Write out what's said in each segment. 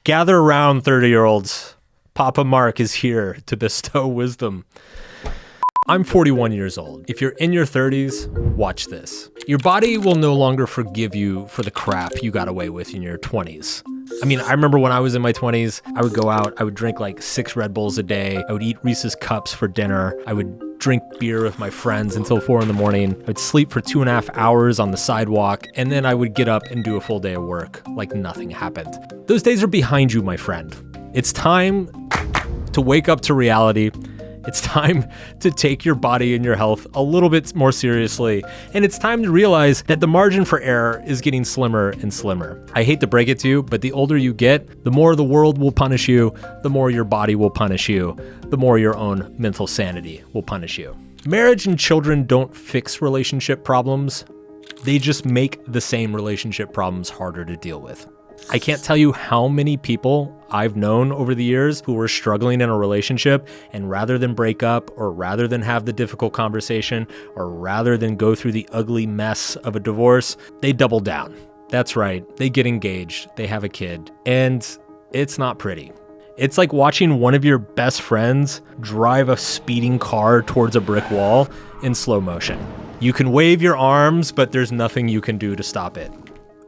Gather around, 30-year-olds. Papa Mark is here to bestow wisdom. I'm 41 years old. If you're in your 30s, watch this. Your body will no longer forgive you for the crap you got away with in your 20s. I mean, I remember when I was in my 20s, I would go out, I would drink like 6 Red Bulls a day. I would eat Reese's Cups for dinner. I would drink beer with my friends until 4 in the morning. I would sleep for 2.5 hours on the sidewalk, and then I would get up and do a full day of work like nothing happened. Those days are behind you, my friend. It's time to wake up to reality. It's time to take your body and your health a little bit more seriously. And it's time to realize that the margin for error is getting slimmer and slimmer. I hate to break it to you, but the older you get, the more the world will punish you, the more your body will punish you, the more your own mental sanity will punish you. Marriage and children don't fix relationship problems. They just make the same relationship problems harder to deal with. I can't tell you how many people I've known over the years who were struggling in a relationship, and rather than break up, or rather than have the difficult conversation, or rather than go through the ugly mess of a divorce, they double down. That's right, they get engaged, they have a kid, and it's not pretty. It's like watching one of your best friends drive a speeding car towards a brick wall in slow motion. You can wave your arms, but there's nothing you can do to stop it.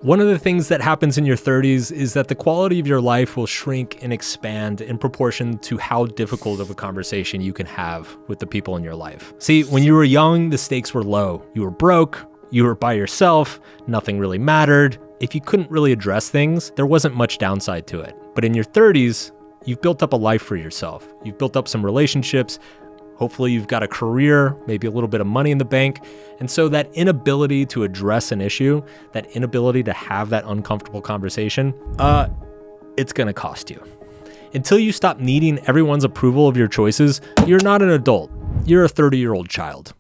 One of the things that happens in your 30s is that the quality of your life will shrink and expand in proportion to how difficult of a conversation you can have with the people in your life. See, when you were young, the stakes were low. You were broke, you were by yourself, nothing really mattered. If you couldn't really address things, there wasn't much downside to it. But in your 30s, you've built up a life for yourself. You've built up some relationships. Hopefully you've got a career, maybe a little bit of money in the bank. And so that inability to address an issue, that inability to have that uncomfortable conversation, it's gonna cost you. Until you stop needing everyone's approval of your choices, you're not an adult. You're a 30-year-old child.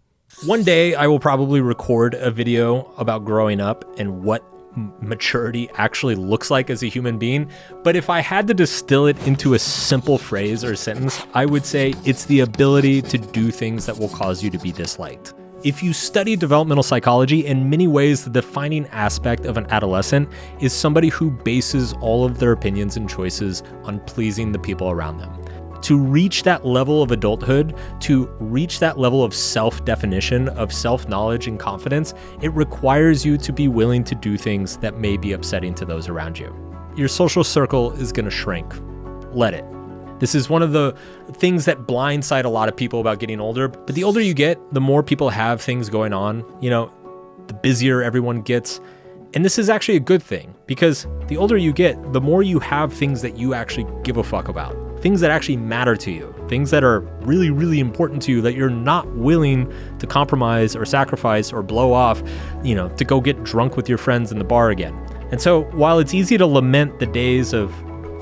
One day I will probably record a video about growing up and what maturity actually looks like as a human being. But if I had to distill it into a simple phrase or sentence, I would say it's the ability to do things that will cause you to be disliked. If you study developmental psychology, in many ways, the defining aspect of an adolescent is somebody who bases all of their opinions and choices on pleasing the people around them. To reach that level of adulthood, to reach that level of self-definition, of self-knowledge and confidence, it requires you to be willing to do things that may be upsetting to those around you. Your social circle is going to shrink. Let it. This is one of the things that blindside a lot of people about getting older. But the older you get, the more people have things going on. You know, the busier everyone gets. And this is actually a good thing, because the older you get, the more you have things that you actually give a fuck about. Things that actually matter to you, things that are really, really important to you that you're not willing to compromise or sacrifice or blow off, to go get drunk with your friends in the bar again. And so while it's easy to lament the days of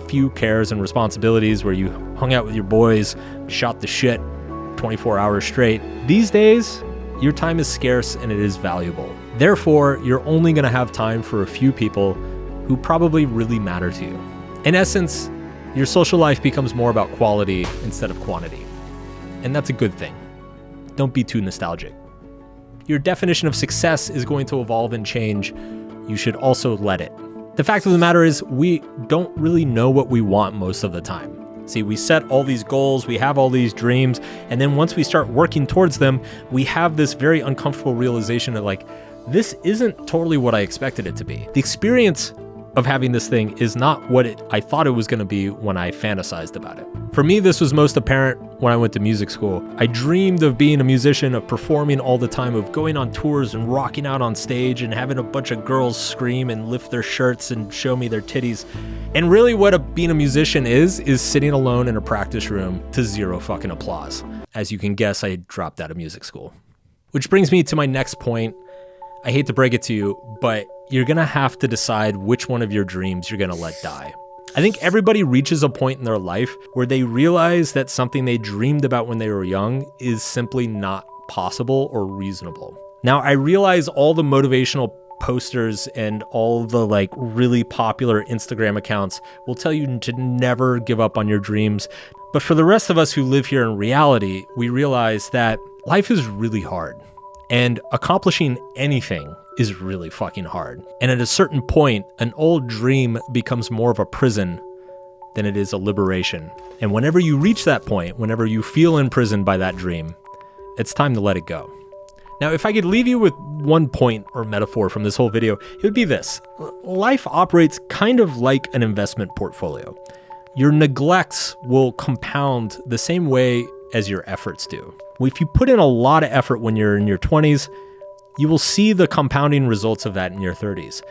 few cares and responsibilities where you hung out with your boys, shot the shit 24 hours straight, these days, your time is scarce and it is valuable. Therefore, you're only going to have time for a few people who probably really matter to you. In essence, your social life becomes more about quality instead of quantity. And that's a good thing. Don't be too nostalgic. Your definition of success is going to evolve and change. You should also let it. The fact of the matter is, we don't really know what we want most of the time. See, we set all these goals, we have all these dreams, and then once we start working towards them, we have this very uncomfortable realization of this isn't totally what I expected it to be. The experience of having this thing is not what I thought it was going to be when I fantasized about it. For me, this was most apparent when I went to music school. I dreamed of being a musician, of performing all the time, of going on tours and rocking out on stage and having a bunch of girls scream and lift their shirts and show me their titties. And really what being a musician is sitting alone in a practice room to zero fucking applause. As you can guess, I dropped out of music school. Which brings me to my next point. I hate to break it to you, but you're gonna have to decide which one of your dreams you're gonna let die. I think everybody reaches a point in their life where they realize that something they dreamed about when they were young is simply not possible or reasonable. Now, I realize all the motivational posters and all the really popular Instagram accounts will tell you to never give up on your dreams. But for the rest of us who live here in reality, we realize that life is really hard. And accomplishing anything is really fucking hard. And at a certain point, an old dream becomes more of a prison than it is a liberation. And whenever you reach that point, whenever you feel imprisoned by that dream, it's time to let it go. Now, if I could leave you with one point or metaphor from this whole video, it would be this. Life operates kind of like an investment portfolio. Your neglects will compound the same way as your efforts do. If you put in a lot of effort when you're in your 20s, you will see the compounding results of that in your 30s.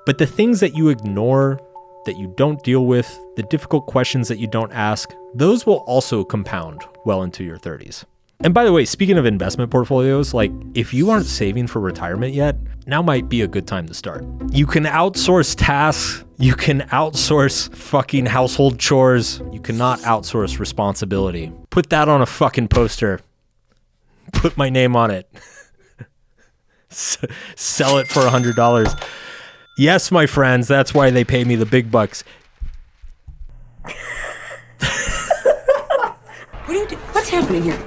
But the things that you ignore, that you don't deal with, the difficult questions that you don't ask, those will also compound well into your 30s. And by the way, speaking of investment portfolios, like if you aren't saving for retirement yet, now might be a good time to start. You can outsource tasks. You can outsource fucking household chores. You cannot outsource responsibility. Put that on a fucking poster. Put my name on it. Sell it for $100. Yes, my friends, that's why they pay me the big bucks. What's happening here?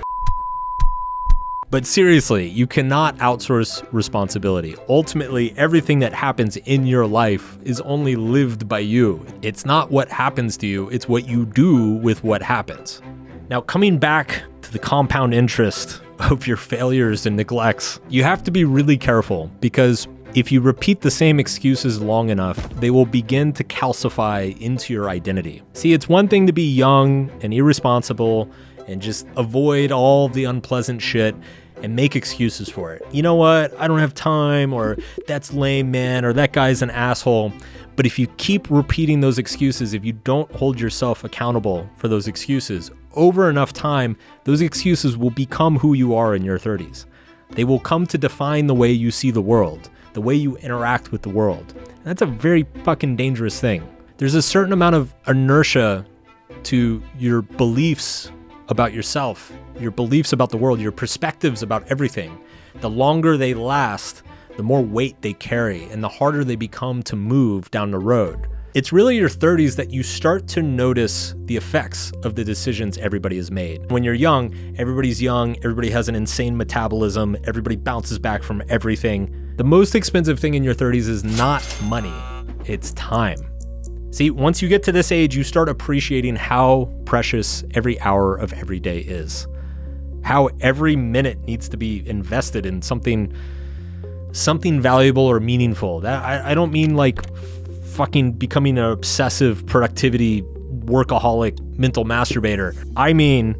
But seriously, you cannot outsource responsibility. Ultimately, everything that happens in your life is only lived by you. It's not what happens to you, it's what you do with what happens. Now, coming back to the compound interest of your failures and neglects, you have to be really careful, because if you repeat the same excuses long enough, they will begin to calcify into your identity. See, it's one thing to be young and irresponsible and just avoid all the unpleasant shit and make excuses for it. You know what? I don't have time, or that's lame, man, or that guy's an asshole. But if you keep repeating those excuses, if you don't hold yourself accountable for those excuses over enough time, those excuses will become who you are in your 30s. They will come to define the way you see the world, the way you interact with the world. And that's a very fucking dangerous thing. There's a certain amount of inertia to your beliefs about yourself, your beliefs about the world, your perspectives about everything. The longer they last, the more weight they carry and the harder they become to move down the road. It's really your 30s that you start to notice the effects of the decisions everybody has made. When you're young, everybody has an insane metabolism, everybody bounces back from everything. The most expensive thing in your 30s is not money, it's time. See, once you get to this age, you start appreciating how precious every hour of every day is. How every minute needs to be invested in something valuable or meaningful. That I don't mean like fucking becoming an obsessive productivity workaholic mental masturbator. I mean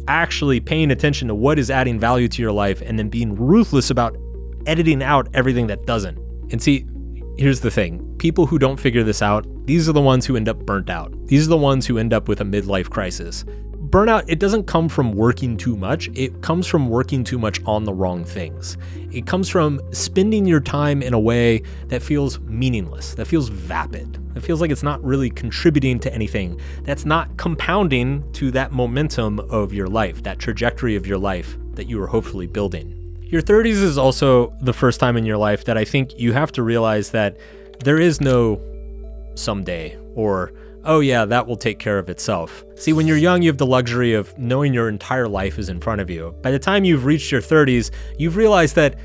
actually paying attention to what is adding value to your life and then being ruthless about editing out everything that doesn't. And see, here's the thing. People who don't figure this out, these are the ones who end up burnt out. These are the ones who end up with a midlife crisis. Burnout, it doesn't come from working too much. It comes from working too much on the wrong things. It comes from spending your time in a way that feels meaningless, that feels vapid. It feels like it's not really contributing to anything. That's not compounding to that momentum of your life, that trajectory of your life that you are hopefully building. Your 30s is also the first time in your life that I think you have to realize that there is no someday or, oh yeah, that will take care of itself. See, when you're young, you have the luxury of knowing your entire life is in front of you. By the time you've reached your 30s, you've realized that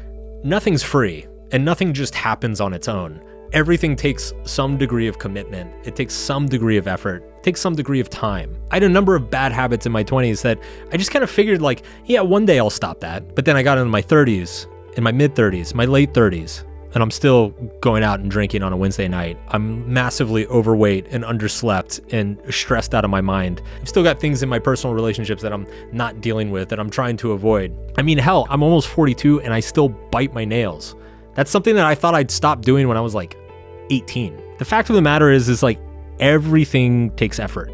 nothing's free and nothing just happens on its own. Everything takes some degree of commitment. It takes some degree of effort. It takes some degree of time. I had a number of bad habits in my 20s that I just kind of figured like, yeah, one day I'll stop that. But then I got into my 30s, in my mid 30s, my late 30s, and I'm still going out and drinking on a Wednesday night. I'm massively overweight and underslept and stressed out of my mind. I've still got things in my personal relationships that I'm not dealing with, that I'm trying to avoid. I mean, hell, I'm almost 42 and I still bite my nails. That's something that I thought I'd stop doing when I was like 18. The fact of the matter is like everything takes effort.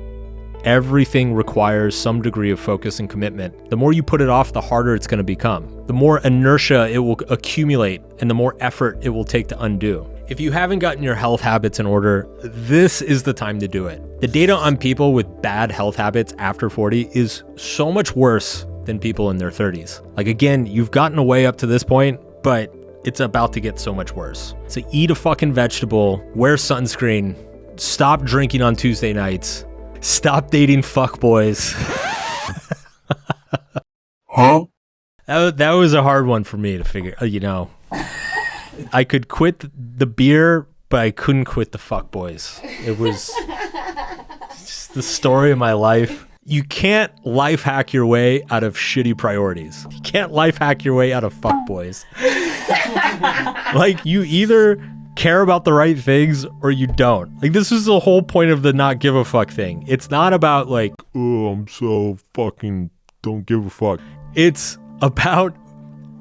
Everything requires some degree of focus and commitment. The more you put it off, the harder it's going to become. The more inertia it will accumulate and the more effort it will take to undo. If you haven't gotten your health habits in order, this is the time to do it. The data on people with bad health habits after 40 is so much worse than people in their 30s. Like again, you've gotten away up to this point, but it's about to get so much worse. So eat a fucking vegetable, wear sunscreen, stop drinking on Tuesday nights, stop dating fuckboys. Huh? That was a hard one for me to figure, you know. I could quit the beer, but I couldn't quit the fuckboys. It was It's the story of my life. You can't life hack your way out of shitty priorities. You can't life hack your way out of fuckboys. Like, you either care about the right things or you don't. Like, this is the whole point of the not give a fuck thing. It's not about like, oh, I'm so fucking don't give a fuck. It's about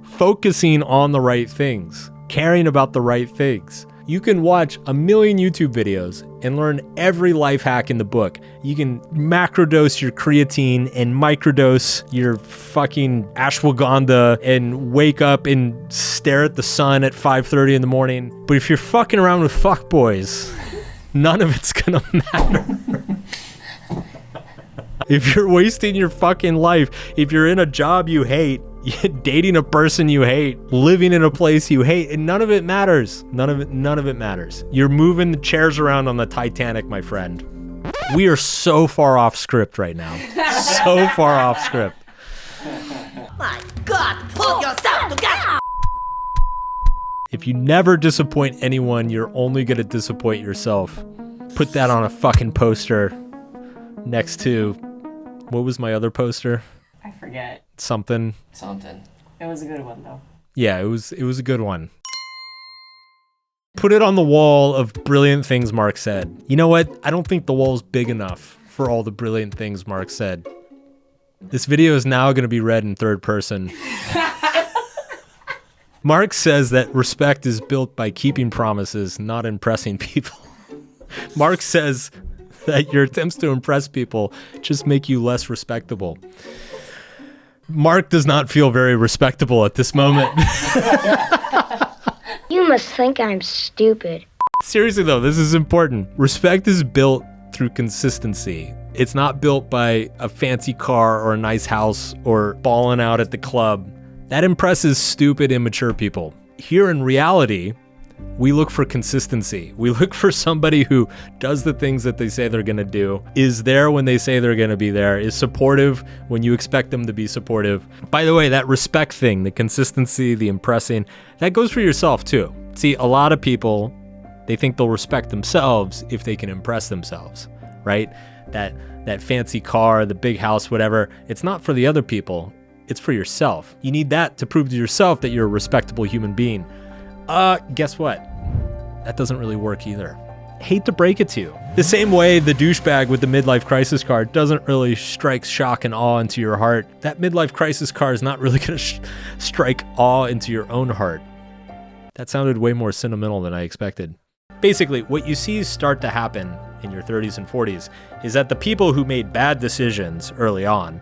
focusing on the right things, caring about the right things. You can watch a million YouTube videos and learn every life hack in the book. You can macrodose your creatine and microdose your fucking ashwagandha and wake up and stare at the sun at 5:30 in the morning. But if you're fucking around with fuckboys, none of it's gonna matter. If you're wasting your fucking life, if you're in a job you hate, dating a person you hate, living in a place you hate, and none of it matters. None of it matters. You're moving the chairs around on the Titanic, my friend. We are so far off script right now. So far off script. My God, pull yourself together! If you never disappoint anyone, you're only gonna disappoint yourself. Put that on a fucking poster next to, what was my other poster? I forget. Something. It was a good one, though. Yeah, it was a good one. Put it on the wall of brilliant things Mark said. You know what? I don't think the wall's big enough for all the brilliant things Mark said. This video is now going to be read in third person. Mark says that respect is built by keeping promises, not impressing people. Mark says that your attempts to impress people just make you less respectable. Mark does not feel very respectable at this moment. You must think I'm stupid. Seriously though, this is important. Respect is built through consistency. It's not built by a fancy car or a nice house or balling out at the club. That impresses stupid, immature people. Here in reality, we look for consistency. We look for somebody who does the things that they say they're going to do, is there when they say they're going to be there, is supportive when you expect them to be supportive. By the way, that respect thing, the consistency, the impressing, that goes for yourself too. See, a lot of people, they think they'll respect themselves if they can impress themselves, right? That fancy car, the big house, whatever, it's not for the other people, it's for yourself. You need that to prove to yourself that you're a respectable human being. Guess what? That doesn't really work either. Hate to break it to you. The same way the douchebag with the midlife crisis card doesn't really strike shock and awe into your heart, that midlife crisis card is not really going to strike awe into your own heart. That sounded way more sentimental than I expected. Basically, what you see start to happen in your 30s and 40s is that the people who made bad decisions early on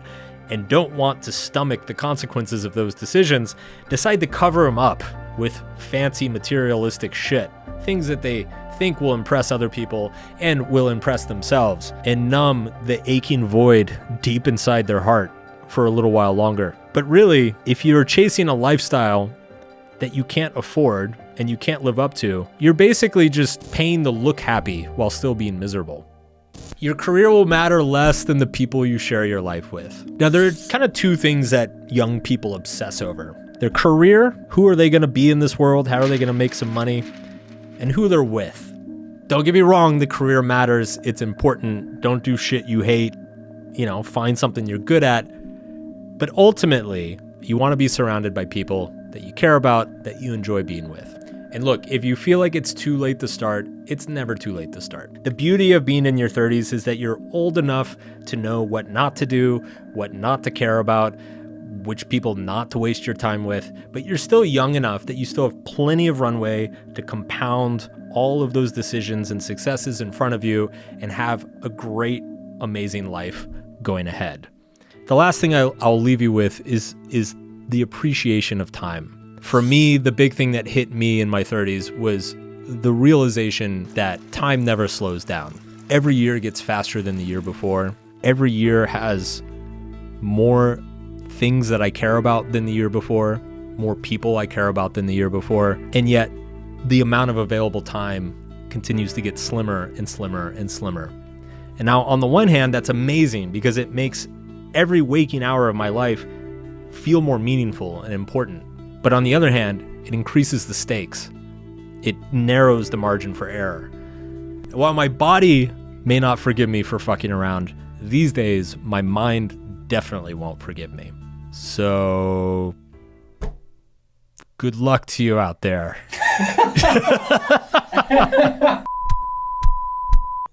and don't want to stomach the consequences of those decisions decide to cover them up with fancy materialistic shit, things that they think will impress other people and will impress themselves, and numb the aching void deep inside their heart for a little while longer. But really, if you're chasing a lifestyle that you can't afford and you can't live up to, you're basically just paying to look happy while still being miserable. Your career will matter less than the people you share your life with. Now, there are kind of two things that young people obsess over. Their career, who are they going to be in this world? How are they going to make some money? And who they're with. Don't get me wrong, the career matters. It's important. Don't do shit you hate. Find something you're good at. But ultimately, you want to be surrounded by people that you care about, that you enjoy being with. And look, if you feel like it's too late to start, it's never too late to start. The beauty of being in your 30s is that you're old enough to know what not to do, what not to care about, which people not to waste your time with, but you're still young enough that you still have plenty of runway to compound all of those decisions and successes in front of you and have a great, amazing life going ahead. The last thing I'll leave you with is the appreciation of time. For me, the big thing that hit me in my 30s was the realization that time never slows down. Every year gets faster than the year before. Every year has more things that I care about than the year before, more people I care about than the year before, and yet the amount of available time continues to get slimmer and slimmer and slimmer. And now, on the one hand, that's amazing because it makes every waking hour of my life feel more meaningful and important. But on the other hand, it increases the stakes. It narrows the margin for error. While my body may not forgive me for fucking around. These days, my mind definitely won't forgive me. So, good luck to you out there.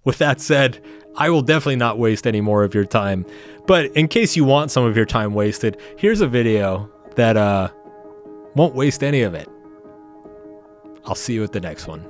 With that said, I will definitely not waste any more of your time. But in case you want some of your time wasted, here's a video that won't waste any of it. I'll see you at the next one.